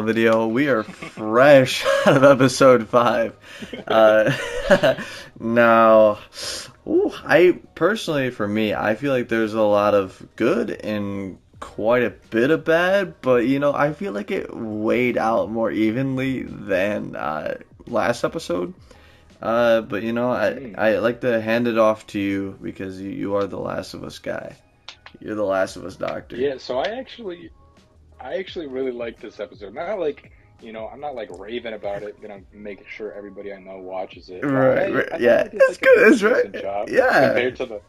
Video. We are fresh out of episode 5. Uh, now, I personally, for me, I feel like there's a lot of good and quite a bit of bad, but I feel like it weighed out more evenly than last episode. But Mm. I like to hand it off to you because you are the Last of Us guy. You're the Last of Us doctor. Yeah, so I actually really like this episode. Not like, I'm not like raving about it, gonna make sure everybody I know watches it. But Right, I right, I thought yeah, they did it's like a good. pretty It's decent right. job Yeah. compared to the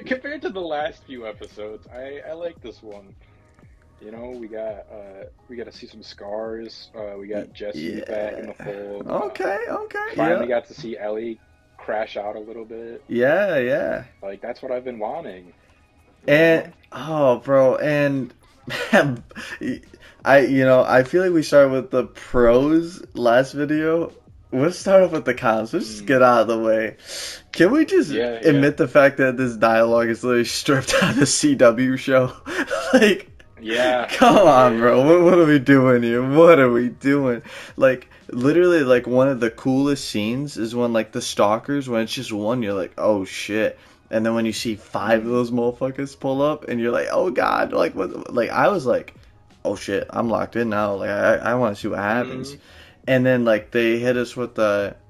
compared to the last few episodes. I like this one. We got to see some scars. We got Jesse back in Yeah. the fold. Okay, okay, Finally yeah. got to see Ellie crash out a little bit. Yeah, yeah. Like that's what I've been wanting, you And know? oh, bro, and I feel like we started with the pros last video. Let's start off with the cons. Let's just get Mm. out of the way. Can we just Yeah, yeah. admit the fact that this dialogue is literally stripped out of the CW show? Like, Yeah, come on, yeah. bro. What are we doing here? What are we doing? Like, literally, like, one of the coolest scenes is when, like, the stalkers, when it's just one, you're like, oh shit. And then when you see five of Mm. those motherfuckers pull up, and you're like, oh god, like, what? Like, I was like, oh shit, I'm locked in now. Like, I want to see what happens. Mm. And then like they hit us with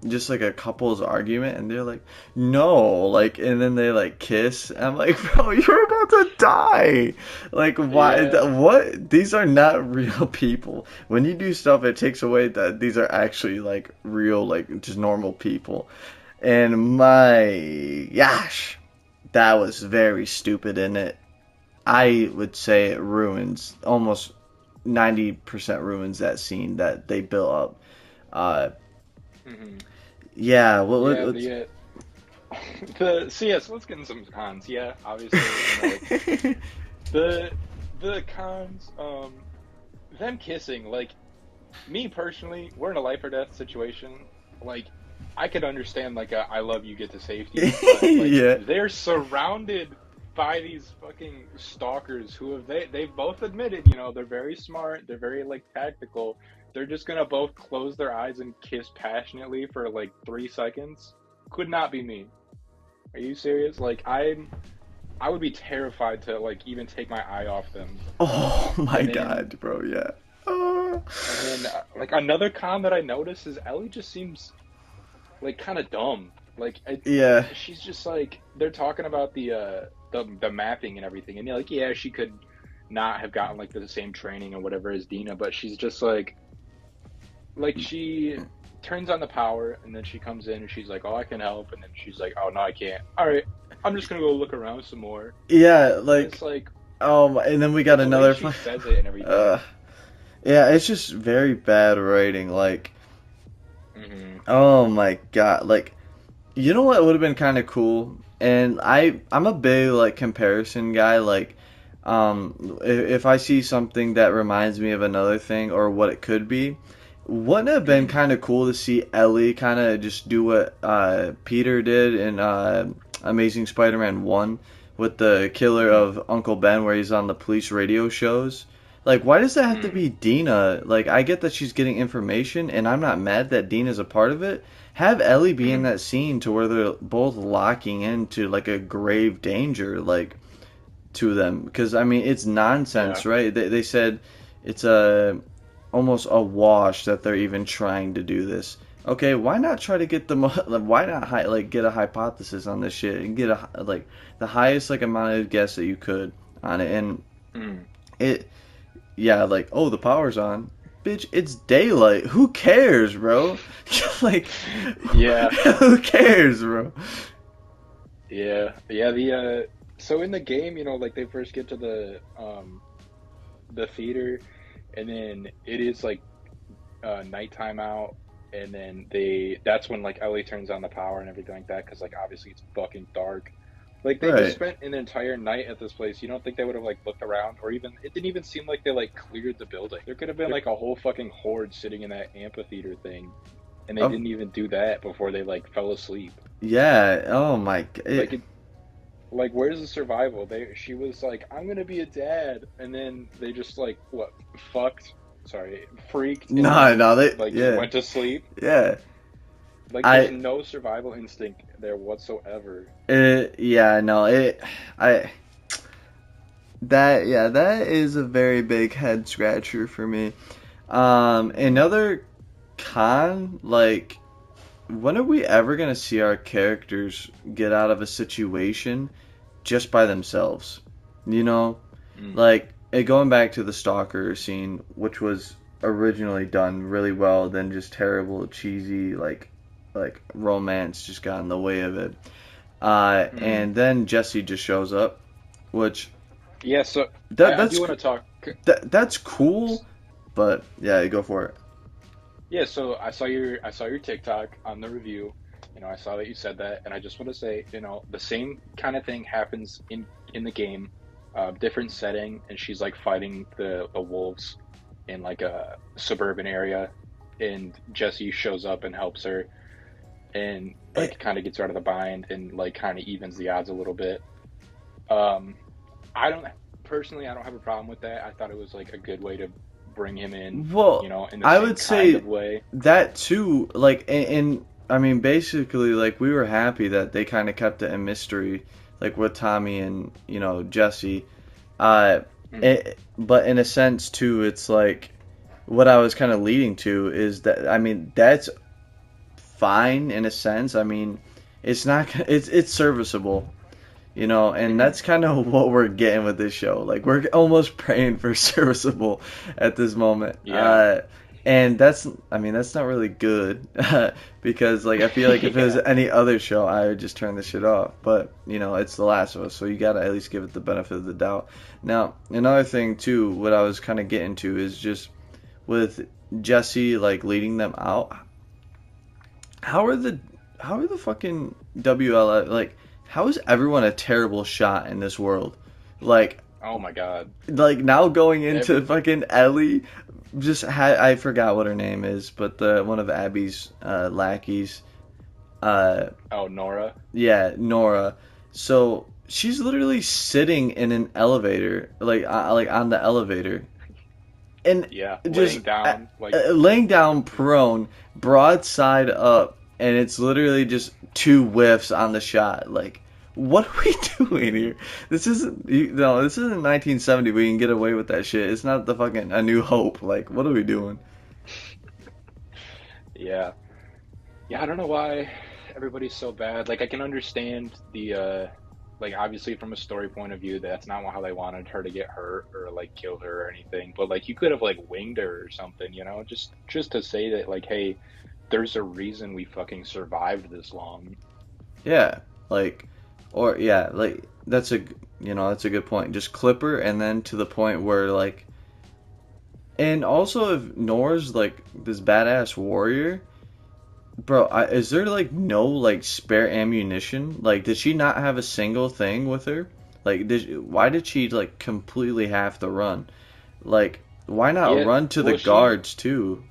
just like a couple's argument, and they're like, no, like, and then they like kiss. I'm like, bro, you're about to die. Like, why? Yeah. What? These are not real people. When you do stuff, it takes away that these are actually like real, like just normal people. And my gosh, that was very stupid in it. I would say it ruins almost 90% ruins that scene that they built up. Uh, Hmm. yeah. Yeah, Let's. so let's get into some cons. Yeah, obviously, like the the cons, them kissing, like me personally, we're in a life or death situation. Like I could understand like a I love you get to safety, but like Yeah. they're surrounded by these fucking stalkers who have they've both admitted, they're very smart, they're very like tactical. They're just gonna both close their eyes and kiss passionately for like 3 seconds. Could not be me. Are you serious? Like I would be terrified to like even take my eye off them. Oh my And then god, bro. Yeah. Uh, like another con that I noticed is Ellie just seems like kind of dumb. Like yeah. she's just like they're talking about the mapping and everything, and like yeah, she could not have gotten like the same training or whatever as Dina, but she's just like she turns on the power and then she comes in and she's like, oh, I can help, and then she's like, oh no, I can't. All right, I'm just gonna go look around some more, Yeah. and it's Like. like And then we got like the way another. she says it and everything. Uh. Yeah. It's just very bad writing. Like. Hmm. Oh my god. Like. You know what would have been kind of cool, and I'm a big like comparison guy. Like, if I see something that reminds me of another thing or what it could be, wouldn't it have been Hmm. kind of cool to see Ellie kind of just do what Peter did in Amazing Spider-Man 1 with the killer Hmm. of Uncle Ben, where he's on the police radio shows. Like, why does that have to Hmm. be Dina? Like, I get that she's getting information, and I'm not mad that Dina's a part of it. Have Ellie be in Hmm. that scene to where they're both locking into like a grave danger, like to them, because I mean it's Yeah. nonsense, right? They said it's a almost a wash that they're even trying to do this. Okay, why not try to get the why not like get a hypothesis on this shit and get a like the highest like amount of guess that you could on it, and Hmm. it yeah, like, oh, the power's on. Bitch, it's daylight. Who cares, bro? Like, Yeah. who cares, bro? Yeah, yeah. So in the game, like they first get to the theater, and then it is like nighttime out, and then that's when like Ellie turns on the power and everything like that, because like obviously it's fucking dark. Like they just Right. spent an entire night at this place. You don't think they would have like looked around, or even it didn't even seem like they like cleared the building. There could have been like a whole fucking horde sitting in that amphitheater thing, and they Of didn't even do that before they like fell asleep. yeah. Oh my. Like like where's the survival? She was like, I'm gonna be a dad, and then they just like what fucked sorry, freaked and No, then no, they, like just yeah, went to sleep. yeah. Like there's I, no survival instinct there whatsoever. yeah, no, I, yeah, that is a very big head scratcher for me. Hmm. Another con, like, when are we ever gonna see our characters get out of a situation just by themselves? You know, Mm. like going back to the stalker scene, which was originally done really well, then just terrible, cheesy, like romance just got in the way of it. Mm. And then Jesse just shows up, which Yeah, so that I do that's want to talk. that's cool, but yeah, go for it. Yeah, so I saw your TikTok on the review. You know, I saw that you said that, and I just want to say, you know, the same kind of thing happens in the game, different setting, and she's like fighting the wolves in like a suburban area, and Jesse shows up and helps her, and like it kind of gets her out of the bind, and like kind of evens the odds a little bit. Um, I don't personally, I don't have a problem with that. I thought it was like a good way to bring him in, you Well, know, in the I same would kind say of way. that too. Like, and I mean, basically, like we were happy that they kind of kept it a mystery, like with Tommy and Jesse. Uh, Mm, but in a sense too, it's like what I was kind of leading to is that I mean that's fine in a sense. I mean, it's not it's serviceable. And hmm. that's kind of what we're getting with this show. Like we're almost praying for serviceable at this moment. Yeah. And I mean, that's not really good because like I feel like if it was Yeah. any other show, I would just turn the shit off. But it's The Last of Us, so you gotta at least give it the benefit of the doubt. Now, another thing too, what I was kind of getting to is just with Jesse like leading them out. How are the how are the fucking WLF like? How is everyone a terrible shot in this world? Like, Oh my God. now going into Every fucking Ellie, just had I forgot what her name is, but the one of Abby's lackeys, uh, oh Nora. yeah, Nora. So she's literally sitting in an elevator, like on the elevator, and Yeah, just laying down like laying down prone, broadside up, and it's literally just two whiffs on the shot. Like, what are we doing hmm. here? This isn't no, this isn't 1970. We can get away with that shit. It's not the fucking A New Hope. Like, what are we doing? Yeah. Yeah, I don't know why everybody's so bad. Like I can understand the like obviously from a story point of view that's not how they wanted her to get hurt or like killed her or anything. But like you could have like winged her or something, you know, just to say that like hey, there's a reason we fucking survived this long. Yeah, like, or yeah, like that's a good point. Just Clipper, and then to the point where like, and also if Nora's like this badass warrior. Bro, is there like no like spare ammunition? Like, did she not have a single thing with her? Like, why did she like completely have to run? Like, why not Yeah, run to the well she guards too?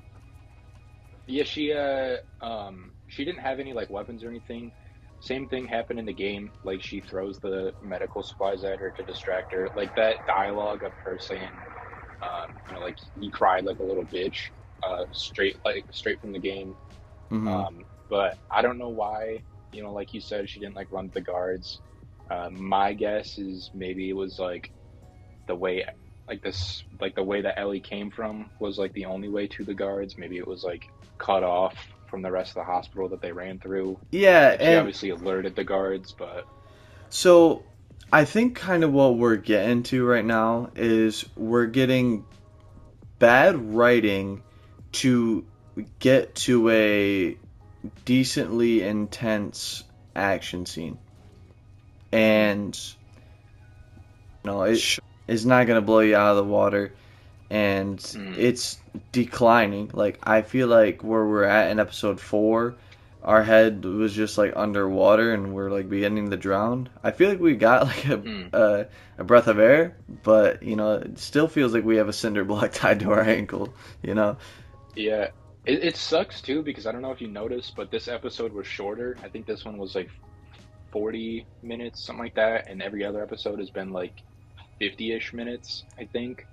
yeah, she didn't have any like weapons or anything. Same thing happened in the game. Like she throws the medical supplies at her to distract her. Like that dialogue of her saying, you know, like he cried like a little bitch, straight from the game. Hmm. But I don't know why, you know, like you said, she didn't like run to the guards. My guess is maybe it was like the way like the way that Ellie came from was like the only way to the guards. Maybe it was like cut off from the rest of the hospital that they ran through. Yeah, Like she and obviously alerted the guards, but so I think kind of what we're getting to right now is we're getting bad writing to get to a decently intense action scene. mm, And it is not going to blow you out of the water, and mm, it's declining. Like, I feel like where we're at in episode 4, our head was just like underwater and we're like beginning to drown. I feel like we got like mm. a breath of air, but it still feels like we have a cinder block tied to our ankle. Yeah. It sucks too because I don't know if you noticed, but this episode was shorter. I think this one was like 40 minutes, something like that, and every other episode has been like 50-ish minutes, I think.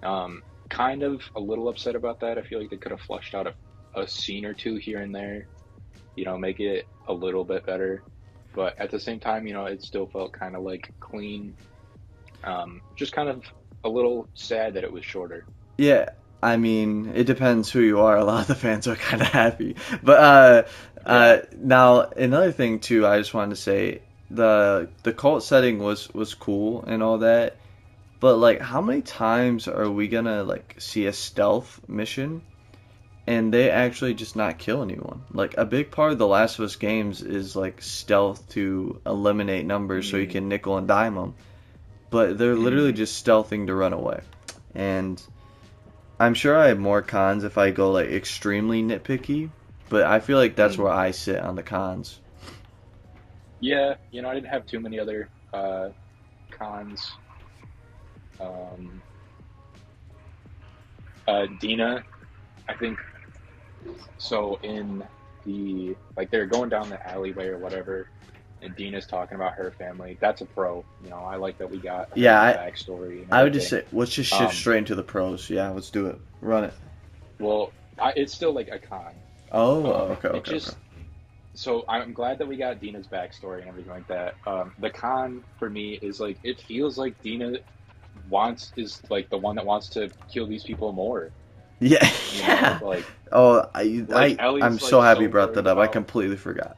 Um, kind of a little upset about that. I feel like they could have flushed out a scene or two here and there, make it a little bit better. But at the same time, it still felt kind of like clean. Just kind of a little sad that it was shorter. Yeah, I mean, it depends who you are. A lot of the fans are kind of happy. But Yeah. now another thing too, I just wanted to say the cult setting was cool and all that. But like, how many times are we gonna like see a stealth mission and they actually just not kill anyone? Like a big part of the Last of Us games is like stealth to eliminate numbers so you Mm, can nickel and dime them. But they're literally mm, just stealthing to run away. And I'm sure I have more cons if I go like extremely nitpicky, but I feel like that's where mm. I sit on the cons. Yeah, I didn't have too many other cons. Um, Dina, I think so in the like they're going down the alleyway or whatever, and Dina's talking about her family. That's a pro. I like that we got Yeah, her backstory and I would just everything. say let's just shift Um, straight into the pros. Yeah, let's do it. Run it. well, it's still like a con. Oh, okay, It okay, okay. just so I'm glad that we got Dina's backstory and everything like that. The con for me is like it feels like Dina wants is like the one that wants to kill these people more. Yeah, yeah. Like Oh, I'm Ellie's so like happy so you brought worried that up. I about. completely forgot.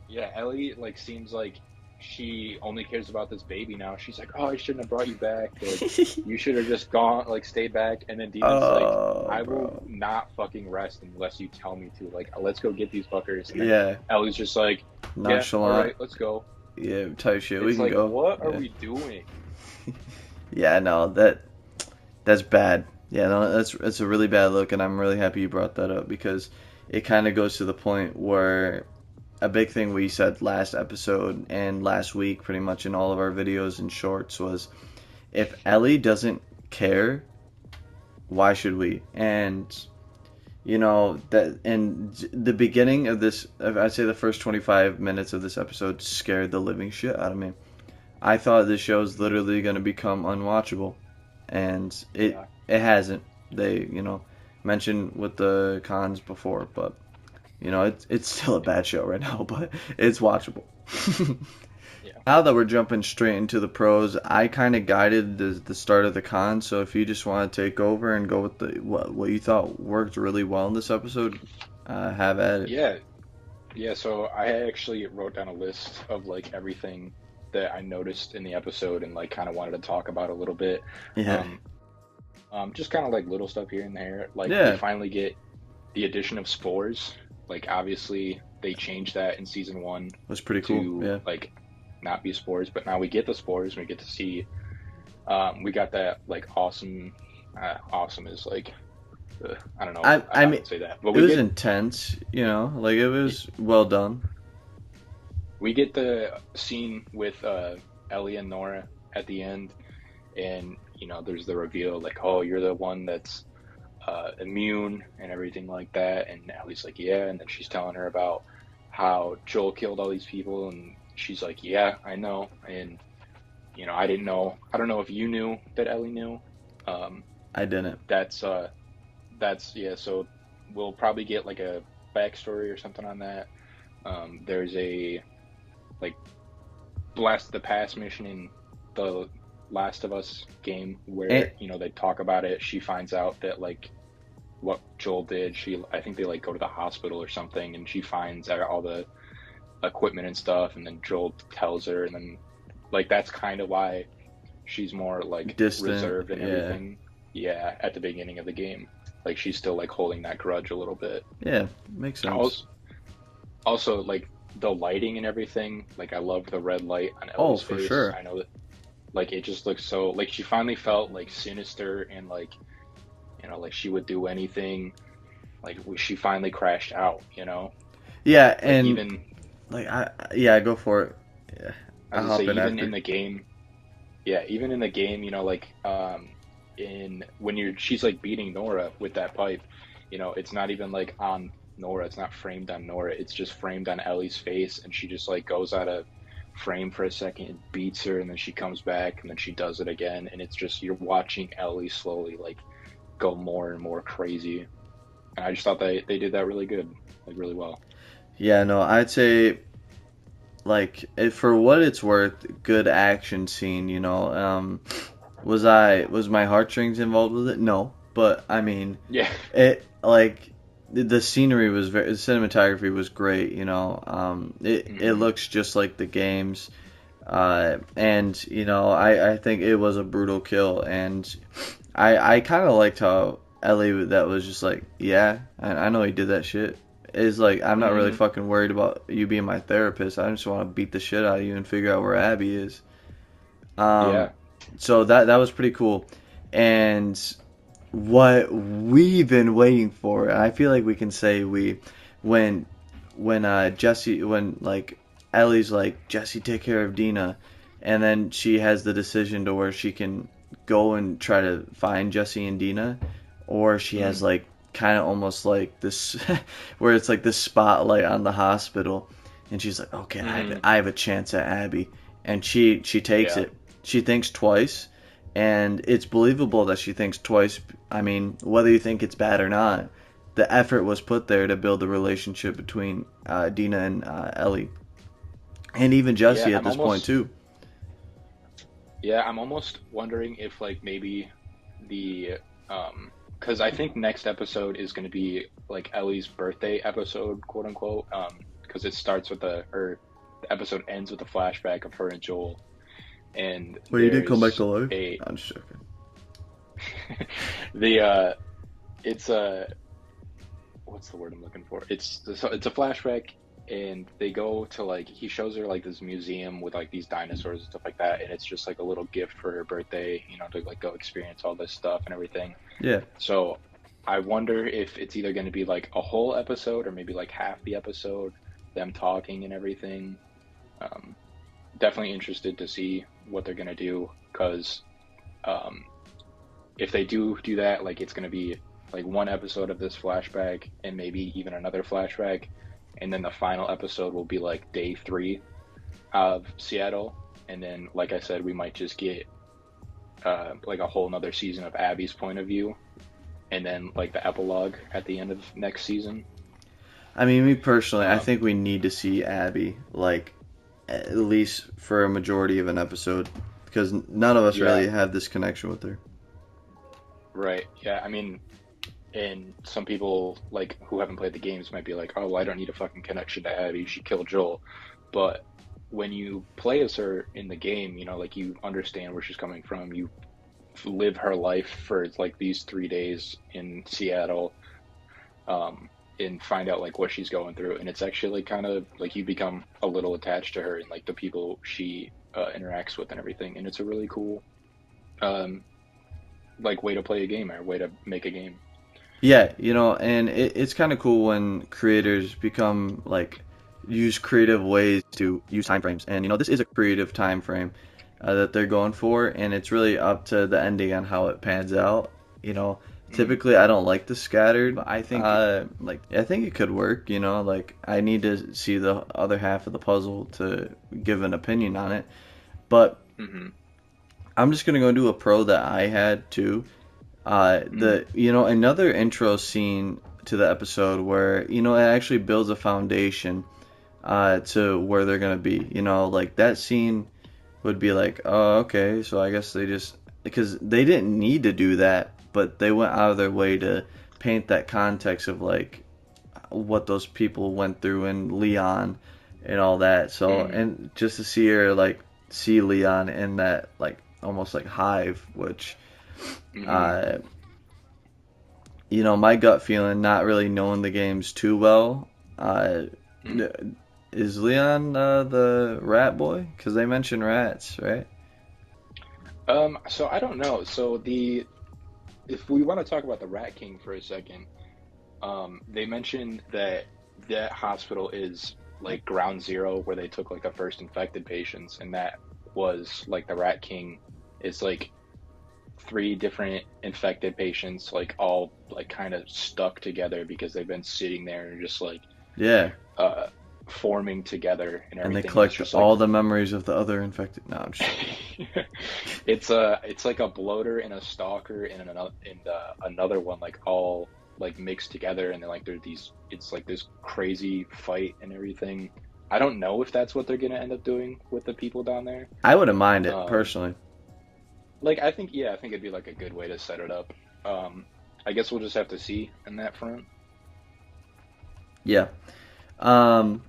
Yeah, Ellie like seems like she only cares about this baby now. She's like, oh, I shouldn't have brought you back. Like, you should have just gone, like, stayed back. And then Dina's like, Oh, I will bro. not fucking rest unless you tell me to. Like, let's go get these fuckers. And then Yeah, Ellie's just like, yeah, all nonchalant. right, let's go. Yeah, type shit. We It's can like, go. what are Yeah. we doing? Yeah, no, that's bad. Yeah, no, that's a really bad look, and I'm really happy you brought that up because it kind of goes to the point where a big thing we said last episode and last week, pretty much in all of our videos and shorts, was if Ellie doesn't care, why should we? And that, and the beginning of this, I'd say the first 25 minutes of this episode scared the living shit out of me. I thought this show was literally going to become unwatchable, and Yeah. it hasn't. They mentioned with the cons before, but it's still a bad show right now, but it's watchable. Yeah. Now that we're jumping straight into the pros, I kind of guided the start of the cons. So if you just want to take over and go with the what you thought worked really well in this episode, have at it. Yeah. Yeah. So I actually wrote down a list of like everything that I noticed in the episode and like kind of wanted to talk about a little bit. Yeah, Um, just kind of like little stuff here and there. Like we yeah, finally get the addition of spores. Like obviously they changed that in season one was pretty cool. to Yeah, like not be spores, but now we get the spores. And we get to see. We got that like awesome. Awesome is like I don't know I how mean to say that, but it was intense. Like it was well done. we get the scene with Ellie and Nora at the end, and there's the reveal like, oh, you're the one that's immune and everything like that. And Ellie's like, yeah. And then she's telling her about how Joel killed all these people. And she's like, yeah, I know. And, I didn't know. I don't know if you knew that Ellie knew. Um, I didn't. that's, uh, yeah. So we'll probably get like a backstory or something on that. There's a, like, Blast of the Past mission in the Last of Us game And where, they talk about it. She finds out that, like, what Joel did. I think they like go to the hospital or something, and she finds out all the equipment and stuff, and then Joel tells her, and then like that's kind of why she's more like distant. reserved and Yeah, everything. Yeah, at the beginning of the game, like she's still like holding that grudge a little bit. yeah, makes sense. Also, like the lighting and everything. Like I love the red light on Oh, Ellie's for face. sure. I know that like it just looks so like she finally felt like sinister and like like she would do anything. Like she finally crashed out. Yeah, Like and even like yeah, go for it. Yeah, I I'll was gonna say hop in even in after. the game, yeah, even in the game, like in when she's like beating Nora with that pipe, it's not even like on Nora. It's not framed on Nora. It's just framed on Ellie's face, and she just like goes out of frame for a second and beats her, and then she comes back, and then she does it again, and it's just you're watching Ellie slowly like go more and more crazy. And I just thought they did that really good, like really well. Yeah, no, I'd say like for what it's worth, good action scene. Was my heartstrings involved with it? No, but I mean, Yeah. it like the scenery was the cinematography was great. It Hmm. looks just like the games. And I think it was a brutal kill, and I kind of liked how Ellie that was just like, yeah, I know he did that shit. Is like, I'm not really Hmm. fucking worried about you being my therapist. I just want to beat the shit out of you and figure out where Abby is. Um, Yeah. so that was pretty cool, and what we've been waiting for, and I feel like we can say when Jesse, when like Ellie's like, Jesse, take care of Dina, and then she has the decision to where she can go and try to find Jesse and Dina, or she has Mm. like kind of almost like this where it's like this spotlight on the hospital, and she's like, okay, Hmm. I have a chance at Abby, and she takes Yeah. it. She thinks twice, and it's believable that she thinks twice. I mean, whether you think it's bad or not, the effort was put there to build the relationship between Dina and Ellie, and even Yeah. Jesse at this point too. I'm almost wondering if like maybe the because I think next episode is going to be like Ellie's birthday episode, quote unquote. Because it starts with or the episode ends with a flashback of her and Joel, and Well, you did come back to there's life. a I'm just joking. the it's a what's the word I'm looking for? It's a flashback, and they go to like he shows her like this museum with like these dinosaurs and stuff like that, and it's just like a little gift for her birthday, to like go experience all this stuff and everything. Yeah, So I wonder if it's either going to be like a whole episode or maybe like half the episode, them talking and everything. Um, Definitely interested to see what they're going to do because um, if they do that, like it's going to be like one episode of this flashback and maybe even another flashback, and then the final episode will be like day 3 of Seattle, and then like I said, we might just get like a whole nother season of Abby's point of view, and then like the epilogue at the end of next season. I mean, me personally, I Um, think we need to see Abby like at least for a majority of an episode because none of us yeah, really have this connection with her. right. Yeah, I mean, and some people like who haven't played the games might be like, "Oh, well, I don't need a fucking connection to Abby. She killed Joel." But when you play as her in the game, like you understand where she's coming from. You live her life for like these 3 days in Seattle, um, and find out like what she's going through. And it's actually kind of like you become a little attached to her and like the people she interacts with and everything. And it's a really cool um, like way to play a game or way to make a game. Yeah, and it's kind of cool when creators become like use creative ways to use time frames. And this is a creative time frame that they're going for, and it's really up to the ending on how it pans out. You know, Mm. Typically I don't like the scattered, but I think it could work. Like I need to see the other half of the puzzle to give an opinion on it. But Hmm. I'm just gonna go do a pro that I had too. Mm. Another intro scene to the episode where it actually builds a foundation to where they're gonna be. Like that scene would be like, oh, okay, so I guess they just because they didn't need to do that, but they went out of their way to paint that context of like what those people went through and Leon and all that. So Mm. and just to see her like see Leon in that like almost like hive, which Hmm. uh, my gut feeling, not really knowing the games too well, uh, Mm. is Leon the rat boy? Because they mention rats, right? So I don't know. So the if we want to talk about the Rat King for a second, they mentioned that that hospital is like ground zero where they took like the first infected patients, and that was like the Rat King is like 3 different infected patients, like all like kind of stuck together because they've been sitting there and just like Yeah, uh forming together and And they everything. And it's collect just like all the memories of the other infected. No, I'm just joking. it's like a bloater and a stalker and another one like all like mixed together, and then like there's these it's like this crazy fight and everything. I don't know if that's what they're gonna end up doing with the people down there. I wouldn't mind it Um, personally. like I think yeah, I think it'd be like a good way to set it up. Um, I guess we'll just have to see in that front. Yeah.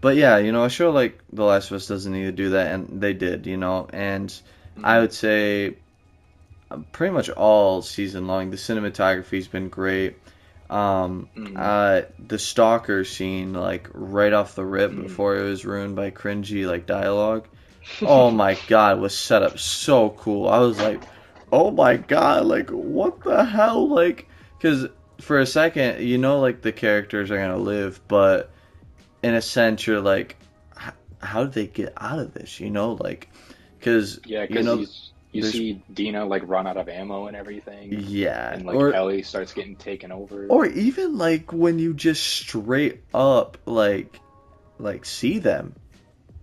But yeah, a show like The Last of Us doesn't need to do that, and they did, and I Hmm. would say pretty much all season long, the cinematography's been great. Hmm. The stalker scene, like right off the rip Hmm. before it was ruined by cringy like dialogue, oh my god, was set up so cool. I was like, oh my god, like what the hell, like, because for a second, like the characters are gonna live, but in a sense, you're like, how did they get out of this? Like, because Yeah, because you there's see Dina like run out of ammo and everything, yeah, and like Ellie starts getting taken over. or even like when you just straight up like see them.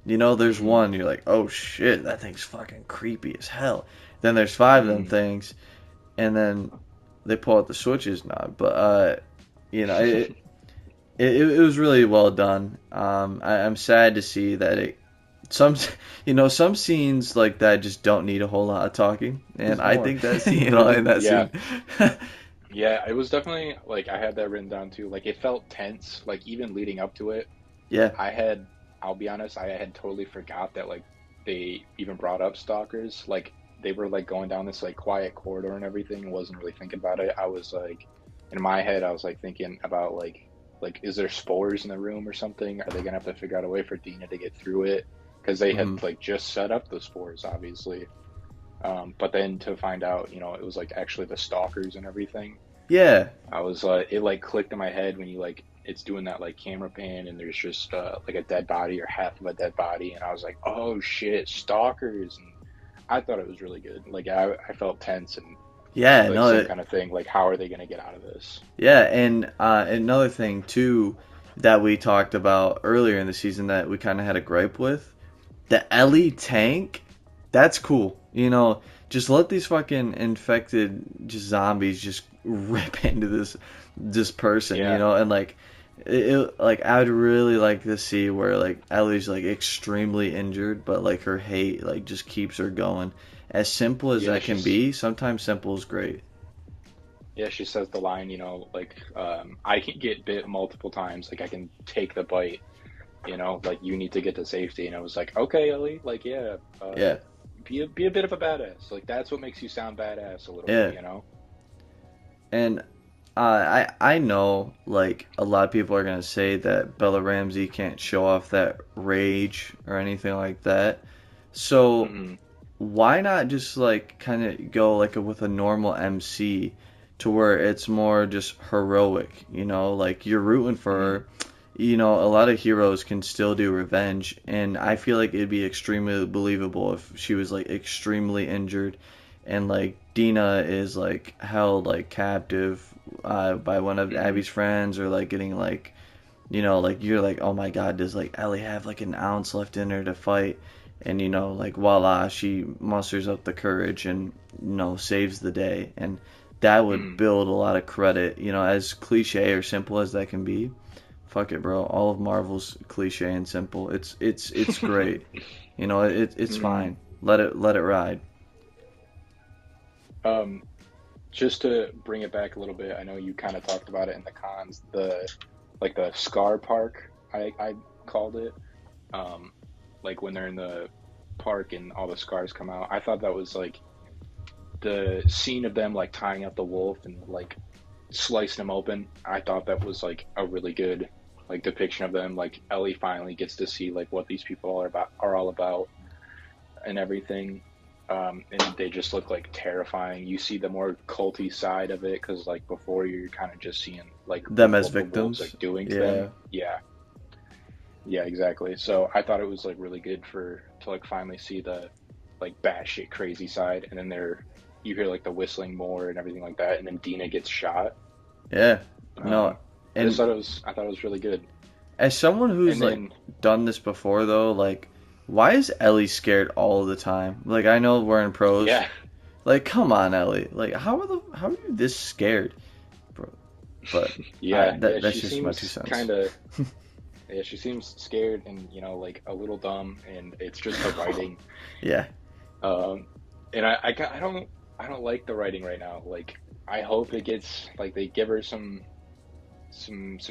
There's Hmm. one you're like, oh shit, that thing's fucking creepy as hell. Then there's five of them Hmm. things, and then they pull out the switches knob. But you know, it was really well done. I'm sad to see that some some scenes like that just don't need a whole lot of talking, and There's I more. think that scene in that Yeah. scene, Yeah, it was definitely like I had that written down too. Like it felt tense, like even leading up to it. yeah, I had, I'll be honest, I had totally forgot that like they even brought up stalkers. Like they were like going down this like quiet corridor and everything and wasn't really thinking about it. I was like in my head I was like thinking about like is there spores in the room or something? Are they gonna have to figure out a way for Dina to get through it? Because they hmm, had like just set up the spores, obviously. But then to find out, it was like actually the stalkers and everything. yeah, I was it like clicked in my head when you like it's doing that like camera pan and there's just like a dead body or half of a dead body, and I was like, oh shit, stalkers. And I thought it was really good. Like I felt tense and yeah, like no, same kind of thing. Like how are they gonna get out of this? yeah, and another thing too that we talked about earlier in the season that we kind of had a gripe with, the Ellie tank, that's cool. Just let these fucking infected just zombies just rip into this person, Yeah, and like I'd really like to see where like Ellie's like extremely injured, but like her hate like just keeps her going. As simple as yeah. that can be, sometimes simple is great. She says the line, like I can get bit multiple times. Like I can take the bite. Like you need to get to safety. And I was like, okay, Ellie, like yeah, Yeah, be a bit of a badass. Like that's what makes you sound badass a little yeah, bit. and I know like a lot of people are gonna say that Bella Ramsey can't show off that rage or anything like that. So Hmm. why not just like kind of go like with a normal MC to where it's more just heroic, like you're rooting for Hmm. her. A lot of heroes can still do revenge, and I feel like it'd be extremely believable if she was like extremely injured and like Dina is like held like captive by one of Hmm. Abby's friends, or like getting like like you're like, oh my god, does like Ellie have like an ounce left in her to fight? And like voila, she musters up the courage and saves the day, and that would Hmm. build a lot of credit. As cliche or simple as that can be, fuck it, bro. All of Marvel's cliche and simple. It's great. It's Hmm. fine. Let it ride. Um, just to bring it back a little bit, I know you kind of talked about it in the cons, the like the scar park, I called it. Um, like when they're in the park and all the scars come out. I thought that was like the scene of them like tying up the wolf and like slicing him open. I thought that was like a really good like depiction of them. Like Ellie finally gets to see like what these people are all about and everything. And they just look like terrifying. You see the more culty side of it because like before you're kind of just seeing like Them as what the wolves are victims. doing to them. Yeah. Yeah, yeah, exactly. So I thought it was like really good for to like finally see the like batshit crazy side, and then you hear like the whistling more and everything like that, and then Dina gets shot. Yeah. No. Um, I just And thought it was really good. As someone who's And like then done this before though, like why is Ellie scared all the time? Like I know we're in pros. yeah, Like come on, Ellie. Like how are you this scared, bro? But yeah, yeah. that's She just my seems 2 cents. kind of yeah. She seems scared and like a little dumb, and it's just the writing. Yeah. Um, and I don't like the writing right now. Like I hope it gets like they give her some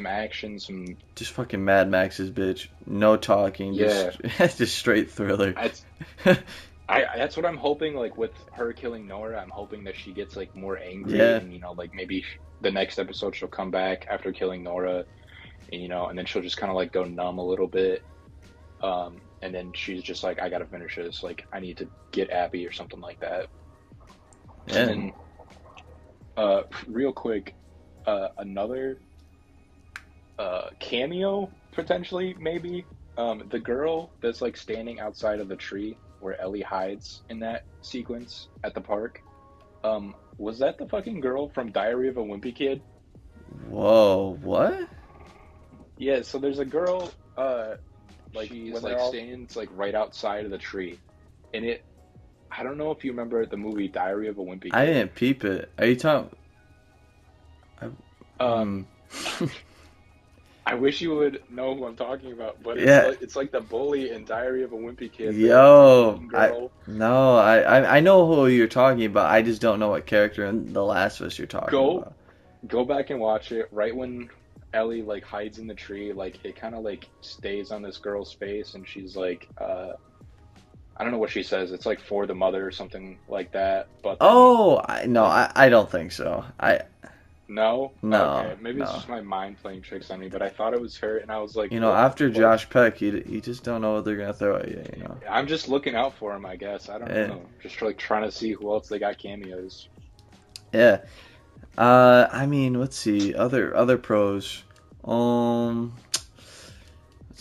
action, some Just fucking Mad Max's bitch. No talking, yeah. just straight thriller. That's that's what I'm hoping. Like with her killing Nora, I'm hoping that she gets like more angry, Yeah. and like maybe the next episode she'll come back after killing Nora, and and then she'll just kind of like go numb a little bit. And then she's just like, I gotta finish this. Like I need to get Abby or something like that. And Yeah. then real quick, another cameo potentially maybe. The girl that's like standing outside of the tree where Ellie hides in that sequence at the park. Was that the fucking girl from Diary of a Wimpy Kid? Whoa, what? Yeah, so there's a girl, like She's when like they're all stands like right outside of the tree, and I don't know if you remember the movie Diary of a Wimpy I Kid. didn't peep it. Are you talking? Um, I wish you would know who I'm talking about, but Yeah. it's like the bully in Diary of a Wimpy Kid. The Yo, mean girl. I know who you're talking about. I just don't know what character in The Last of Us you're talking Go about. go back and watch it. Right when Ellie like hides in the tree, like it kind of like stays on this girl's face, and she's like, I don't know what she says. It's like for the mother or something like that. But then, Oh, no, like, I don't think so. no, No, okay, maybe it's no. just my mind playing tricks on me. But I thought it was her, and I was like, You know, after Josh Peck, you just don't know what they're gonna throw at you. You know. I'm just looking out for him, I guess. I don't Yeah. know. Just like trying to see who else they got cameos. Yeah. I mean, let's see other pros. Um.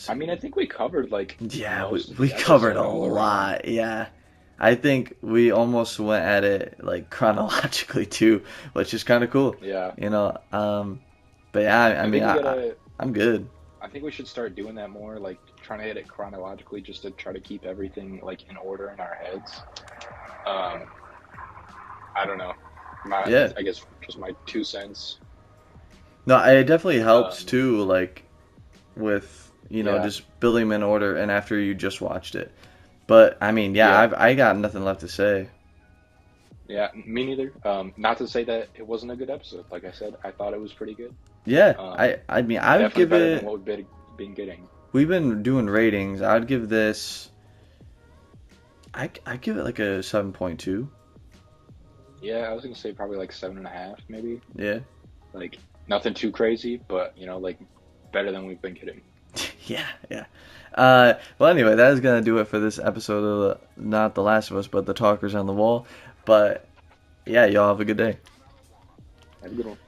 I mean, I think we covered like Yeah, most of we the covered episode a all around. lot. Yeah. I think we almost went at it like chronologically too, which is kind of cool. Yeah. You know, but yeah, I think mean, we gotta. I'm good. I think we should start doing that more, like trying to hit it chronologically, just to try to keep everything like in order in our heads. I don't know. Yeah. I guess just my 2 cents. No, it definitely helps Um, too, like with Yeah. just building them in order, and after you just watched it. But I mean, yeah, Yeah. I got nothing left to say. Yeah, me neither. Not to say that it wasn't a good episode. Like I said, I thought it was pretty good. Yeah, Um, I mean, I would Definitely give better it. than what we've been getting. We've been doing ratings. I'd give this. I give it like a 7.2. Yeah, I was gonna say probably like 7.5, maybe. Yeah. Like nothing too crazy, but like better than we've been getting. Yeah, yeah. Well, anyway, that is gonna do it for this episode of not The Last of Us, but The Talkers on the Wall. But yeah, y'all have a good day. Have a good one.